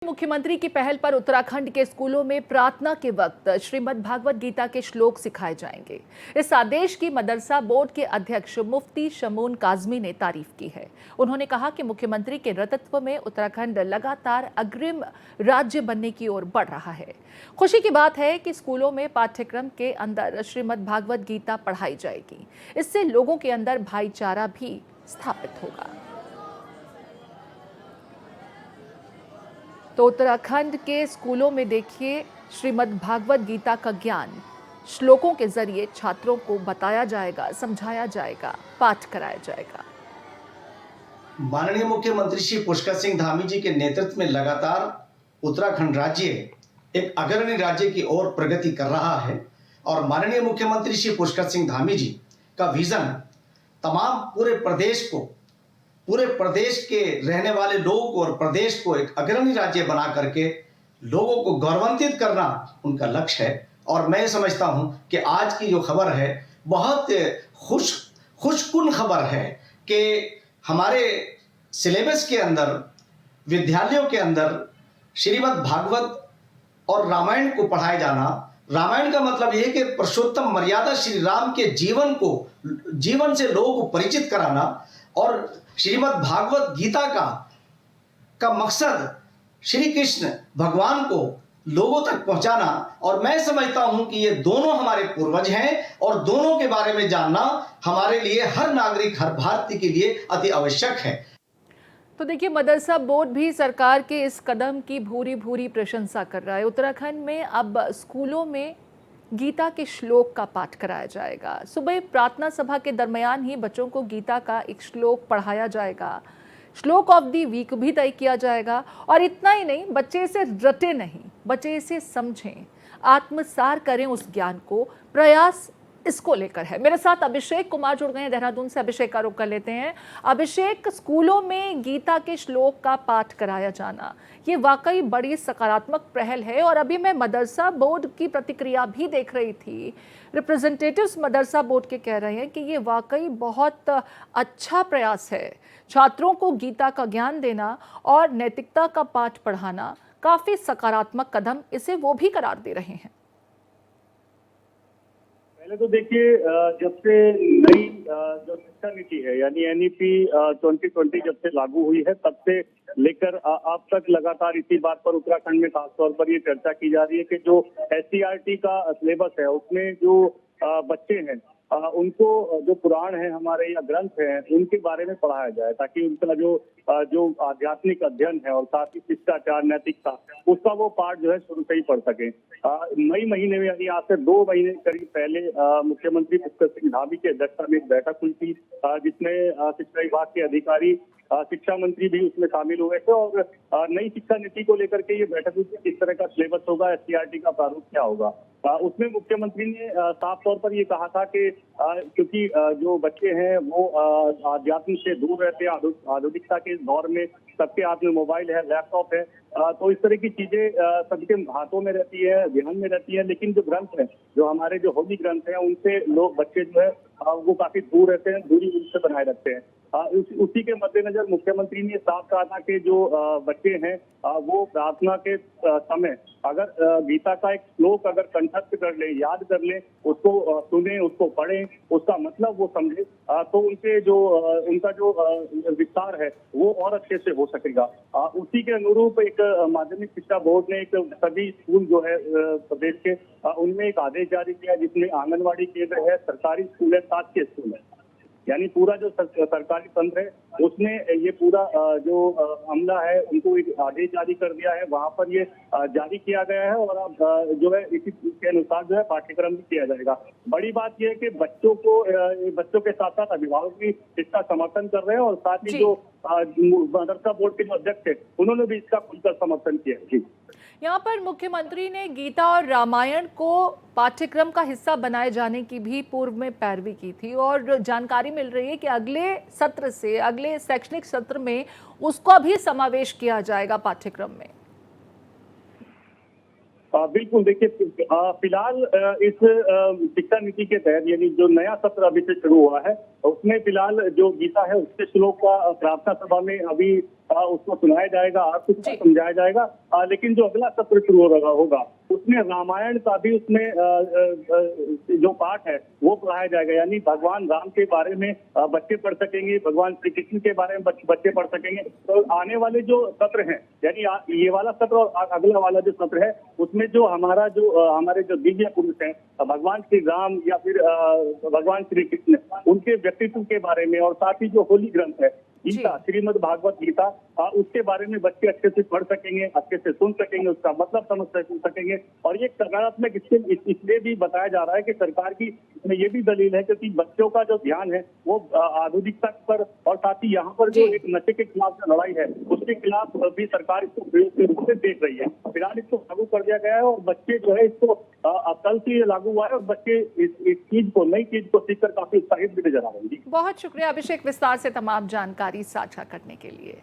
मुख्यमंत्री की पहल पर उत्तराखंड के स्कूलों में प्रार्थना के वक्त श्रीमद् भागवत गीता के श्लोक सिखाए जाएंगे। इस आदेश की मदरसा बोर्ड के अध्यक्ष मुफ्ती शमून काजमी ने तारीफ की है। उन्होंने कहा कि मुख्यमंत्री के नेतृत्व में उत्तराखंड लगातार अग्रिम राज्य बनने की ओर बढ़ रहा है। खुशी की बात है कि स्कूलों में पाठ्यक्रम के अंदर श्रीमद् भागवत गीता पढ़ाई जाएगी। इससे लोगों के अंदर भाईचारा भी स्थापित होगा। तो उत्तराखंड के स्कूलों में देखिए श्रीमद् भागवत गीता का ज्ञान श्लोकों के जरिए छात्रों को बताया जाएगा, समझाया जाएगा, पाठ कराया जाएगा। माननीय मुख्यमंत्री श्री पुष्कर सिंह धामी जी के नेतृत्व में लगातार उत्तराखंड राज्य एक अग्रणी राज्य की ओर प्रगति कर रहा है और माननीय मुख्यमंत्री श्री पुष्कर सिंह धामी जी का विजन तमाम पूरे प्रदेश के रहने वाले लोगों को और प्रदेश को एक अग्रणी राज्य बना करके लोगों को गौरवान्वित करना उनका लक्ष्य है। और मैं समझता हूं कि आज की जो खबर है बहुत खुशकुन खबर है कि हमारे सिलेबस के अंदर विद्यालयों के अंदर श्रीमद् भागवत और रामायण को पढ़ाया जाना। रामायण का मतलब यह है कि पुरुषोत्तम मर्यादा श्री राम के जीवन से लोगों को परिचित कराना और श्रीमद् भागवत गीता का मकसद श्री कृष्ण भगवान को लोगों तक पहुंचाना। और मैं समझता हूं कि ये दोनों हमारे पूर्वज हैं और दोनों के बारे में जानना हमारे लिए, हर नागरिक, हर भारतीय के लिए अति आवश्यक है। तो देखिए, मदरसा बोर्ड भी सरकार के इस कदम की भूरी भूरी प्रशंसा कर रहा है। उत्तराखंड में अब स्कूलों में गीता के श्लोक का पाठ कराया जाएगा। सुबह प्रार्थना सभा के दरमियान ही बच्चों को गीता का एक श्लोक पढ़ाया जाएगा। श्लोक ऑफ द वीक भी तय किया जाएगा। और इतना ही नहीं, बच्चे इसे रटे नहीं, बच्चे इसे समझें, आत्मसार करें उस ज्ञान को। प्रयास इसको लेकर है। मेरे साथ अभिषेक कुमार जुड़ गए हैं देहरादून से। अभिषेक का रुख कर लेते हैं। अभिषेक, स्कूलों में गीता के श्लोक का पाठ कराया जाना ये वाकई बड़ी सकारात्मक पहल है। और अभी मैं मदरसा बोर्ड की प्रतिक्रिया भी देख रही थी। रिप्रेजेंटेटिव्स मदरसा बोर्ड के कह रहे हैं कि ये वाकई बहुत अच्छा प्रयास है। छात्रों को गीता का ज्ञान देना और नैतिकता का पाठ पढ़ाना काफी सकारात्मक कदम इसे वो भी करार दे रहे हैं। पहले तो देखिए, जब से नई जो शिक्षा नीति है यानी एनईपी 2020 जब से लागू हुई है तब से लेकर अब तक लगातार इसी बात पर उत्तराखंड में खासतौर पर ये चर्चा की जा रही है कि जो एससीईआरटी का सिलेबस है उसमें जो बच्चे हैं उनको जो पुराण है हमारे या ग्रंथ हैं उनके बारे में पढ़ाया जाए ताकि उनका जो आध्यात्मिक अध्ययन है और साथ ही शिष्टाचार, नैतिकता, उसका वो पाठ जो है शुरू से ही पढ़ सके। मई महीने में यानी आज से 2 महीने करीब पहले मुख्यमंत्री पुष्कर सिंह धामी की अध्यक्षता में एक बैठक हुई थी जिसमें शिक्षा विभाग के अधिकारी, शिक्षा मंत्री भी उसमें शामिल हुए थे और नई शिक्षा नीति को लेकर के ये बैठक हुई थी, किस तरह का सिलेबस होगा, एससीईआरटी का प्रारूप क्या होगा। उसमें मुख्यमंत्री ने साफ तौर पर ये कहा था कि क्योंकि जो बच्चे हैं वो आध्यात्म से दूर रहते हैं, आधुनिकता के इस दौर में सबके हाथ में मोबाइल है, लैपटॉप है, तो इस तरह की चीजें सबके हाथों में रहती है, ध्यान में रहती है। लेकिन जो ग्रंथ है, जो हमारे जो होली ग्रंथ है, उनसे लोग, बच्चे जो है वो काफी दूर रहते हैं, दूरी उनसे बनाए रखते हैं। उसी के मद्देनजर मुख्यमंत्री ने साफ कहा था कि जो बच्चे हैं वो प्रार्थना के समय अगर गीता का एक श्लोक अगर कंठस्थ कर ले, याद कर ले, उसको सुने, उसको पढ़े, उसका मतलब वो समझे, तो उनका जो विस्तार है वो और अच्छे से हो सकेगा। उसी के अनुरूप एक माध्यमिक शिक्षा बोर्ड ने एक सभी स्कूल जो है प्रदेश के उनमें एक आदेश जारी किया जिसमें आंगनवाड़ी केंद्र है, सरकारी स्कूल है, शासकीय स्कूल है, यानी पूरा जो सरकारी तंत्र है उसने ये पूरा जो अमला है उनको एक आदेश जारी कर दिया है, वहां पर ये जारी किया गया है और अब जो है इसी के अनुसार जो है पाठ्यक्रम भी किया जाएगा। बड़ी बात यह है कि बच्चों के साथ साथ अभिभावक भी इसका समर्थन कर रहे हैं और साथ ही जो मदरसा बोर्ड के जो अध्यक्ष है उन्होंने भी इसका खुलकर समर्थन किया है। जी, यहाँ पर मुख्यमंत्री ने गीता और रामायण को पाठ्यक्रम का हिस्सा बनाए जाने की भी पूर्व में पैरवी की थी और जानकारी मिल रही है कि अगले सत्र से, अगले शैक्षणिक सत्र में उसका भी समावेश किया जाएगा पाठ्यक्रम में। बिल्कुल, देखिए फिलहाल इस शिक्षा नीति के तहत यानी जो नया सत्र अभी से शुरू हुआ है उसमें फिलहाल जो गीता है उसके श्लोक का प्रार्थना सभा में अभी उसको सुनाया जाएगा, अर्थ उसका जी। समझाया जाएगा। लेकिन जो अगला सत्र शुरू हो रहा होगा उसमें रामायण का भी उसमें जो पाठ है वो पढ़ाया जाएगा, यानी भगवान राम के बारे में बच्चे पढ़ सकेंगे, भगवान श्री कृष्ण के बारे में बच्चे पढ़ सकेंगे। तो आने वाले जो सत्र हैं, यानी ये वाला सत्र और अगला वाला जो सत्र है उसमें जो हमारे जो दिव्य पुरुष हैं भगवान श्री राम या फिर भगवान श्री कृष्ण, उनके व्यक्तित्व के बारे में और साथ ही जो होली ग्रंथ है गीता, श्रीमद् भागवत गीता, उसके बारे में बच्चे अच्छे से पढ़ सकेंगे, अच्छे से सुन सकेंगे, उसका मतलब समझ सकेंगे। और ये सकारात्मक इसलिए भी बताया जा रहा है कि सरकार की इसमें ये भी दलील है क्योंकि बच्चों का जो ध्यान है वो आधुनिकता पर और साथ ही यहाँ पर जो एक नशे के खिलाफ जो लड़ाई है उसके खिलाफ भी सरकार इसको प्रयोग के रूप में देख रही है। फिलहाल इसको लागू कर दिया गया है और बच्चे जो है इसको कल से ये लागू हुआ है और बच्चे इस चीज को, नई चीज को सीखकर काफी उत्साहित भी नजर आ रहे हैं। बहुत शुक्रिया अभिषेक विस्तार से तमाम जानकारी साझा करने के लिए।